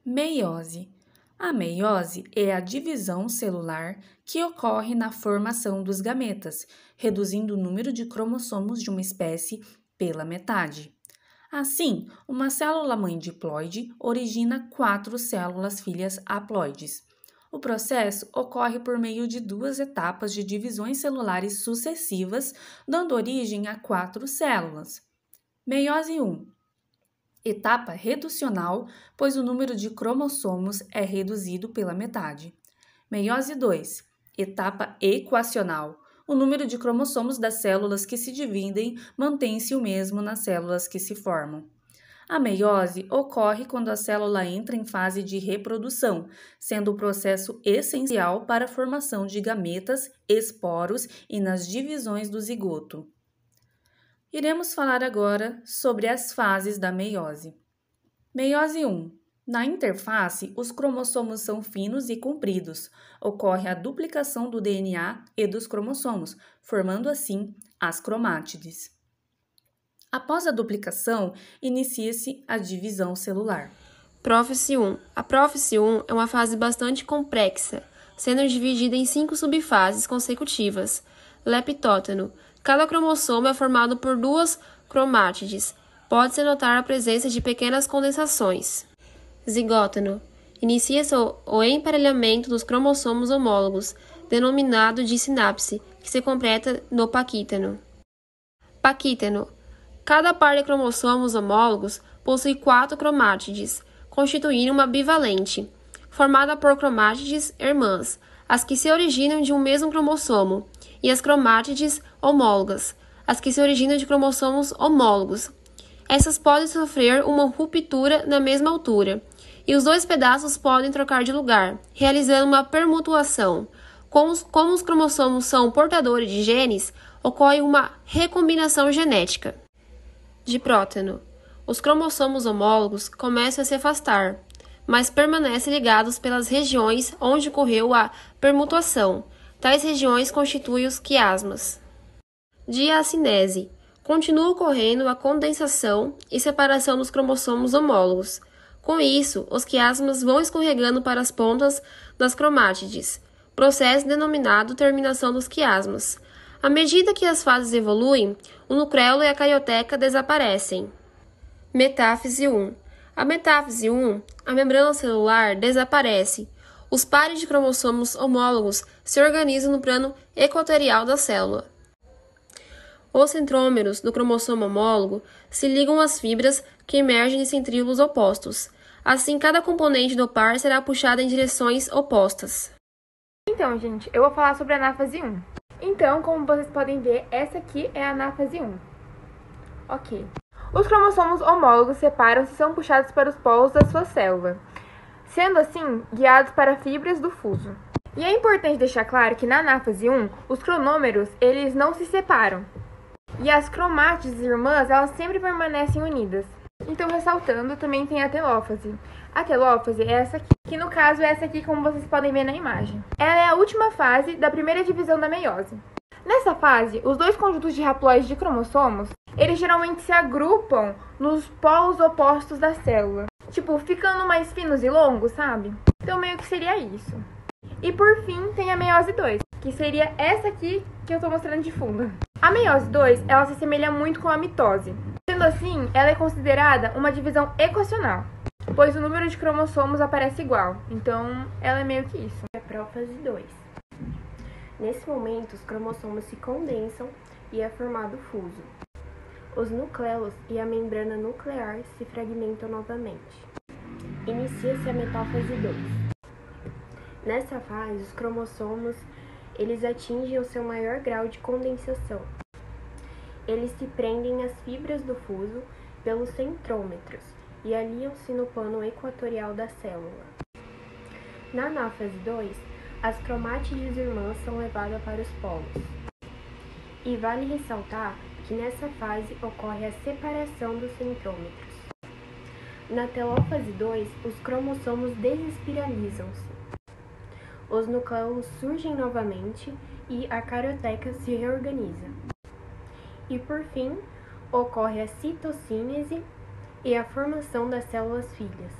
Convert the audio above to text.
Meiose. A meiose é a divisão celular que ocorre na formação dos gametas, reduzindo o número de cromossomos de uma espécie pela metade. Assim, uma célula-mãe diploide origina 4 células filhas haploides. O processo ocorre por meio de 2 etapas de divisões celulares sucessivas, dando origem a 4 células. Meiose 1. Etapa reducional, pois o número de cromossomos é reduzido pela metade. Meiose 2. Etapa equacional. O número de cromossomos das células que se dividem mantém-se o mesmo nas células que se formam. A meiose ocorre quando a célula entra em fase de reprodução, sendo o processo essencial para a formação de gametas, esporos e nas divisões do zigoto. Iremos falar agora sobre as fases da meiose. Meiose 1. Na interface, os cromossomos são finos e compridos. Ocorre a duplicação do DNA e dos cromossomos, formando assim as cromátides. Após a duplicação, inicia-se a divisão celular. Prófise 1. A prófise 1 é uma fase bastante complexa, sendo dividida em 5 subfases consecutivas. Leptóteno. Cada cromossomo é formado por 2 cromátides. Pode-se notar a presença de pequenas condensações. Zigótono. Inicia-se o emparelhamento dos cromossomos homólogos, denominado de sinapse, que se completa no paquíteno. Paquíteno. Cada par de cromossomos homólogos possui 4 cromátides, constituindo uma bivalente, formada por cromátides irmãs, as que se originam de um mesmo cromossomo, e as cromátides homólogas, as que se originam de cromossomos homólogos. Essas podem sofrer uma ruptura na mesma altura, e os 2 pedaços podem trocar de lugar, realizando uma permutuação. Como os cromossomos são portadores de genes, ocorre uma recombinação genética. Dipróteno. Os cromossomos homólogos começam a se afastar, mas permanecem ligados pelas regiões onde ocorreu a permutuação. Tais regiões constituem os quiasmas. Diacinese. Continua ocorrendo a condensação e separação dos cromossomos homólogos. Com isso, os quiasmas vão escorregando para as pontas das cromátides, processo denominado terminação dos quiasmas. À medida que as fases evoluem, o nucleolo e a carioteca desaparecem. Metáfise 1. A metáfise 1, a membrana celular desaparece. Os pares de cromossomos homólogos se organizam no plano equatorial da célula. Os centrômeros do cromossomo homólogo se ligam às fibras que emergem de centríolos opostos. Assim, cada componente do par será puxado em direções opostas. Então, gente, eu vou falar sobre a anáfase 1. Então, como vocês podem ver, essa aqui é a anáfase 1. Ok. Os cromossomos homólogos separam-se e são puxados para os polos da sua célula, sendo assim guiados para fibras do fuso. E é importante deixar claro que na anáfase 1, os cronômeros, eles não se separam. E as cromátides irmãs, elas sempre permanecem unidas. Então, ressaltando, também tem a telófase. A telófase é essa aqui, que no caso é essa aqui, como vocês podem ver na imagem. Ela é a última fase da primeira divisão da meiose. Nessa fase, os 2 conjuntos de haploides de cromossomos, eles geralmente se agrupam nos polos opostos da célula. Tipo, ficando mais finos e longos, sabe? Então, meio que seria isso. E por fim, tem a meiose 2, que seria essa aqui que eu tô mostrando de fundo. A meiose 2, ela se assemelha muito com a mitose. Sendo assim, ela é considerada uma divisão equacional, pois o número de cromossomos aparece igual. Então, ela é meio que isso. É a prófase 2. Nesse momento, os cromossomos se condensam e é formado o fuso. Os nucleolos e a membrana nuclear se fragmentam novamente. Inicia-se a metáfase 2. Nessa fase, os cromossomos eles atingem o seu maior grau de condensação. Eles se prendem às fibras do fuso pelos centrômetros e aliam-se no plano equatorial da célula. Na anáfase 2, as cromátides irmãs são levadas para os polos. E vale ressaltar que nessa fase ocorre a separação dos centrômetros. Na telófase 2, os cromossomos desespiralizam-se. Os nucleolos surgem novamente e a carioteca se reorganiza. E por fim, ocorre a citocínese e a formação das células filhas.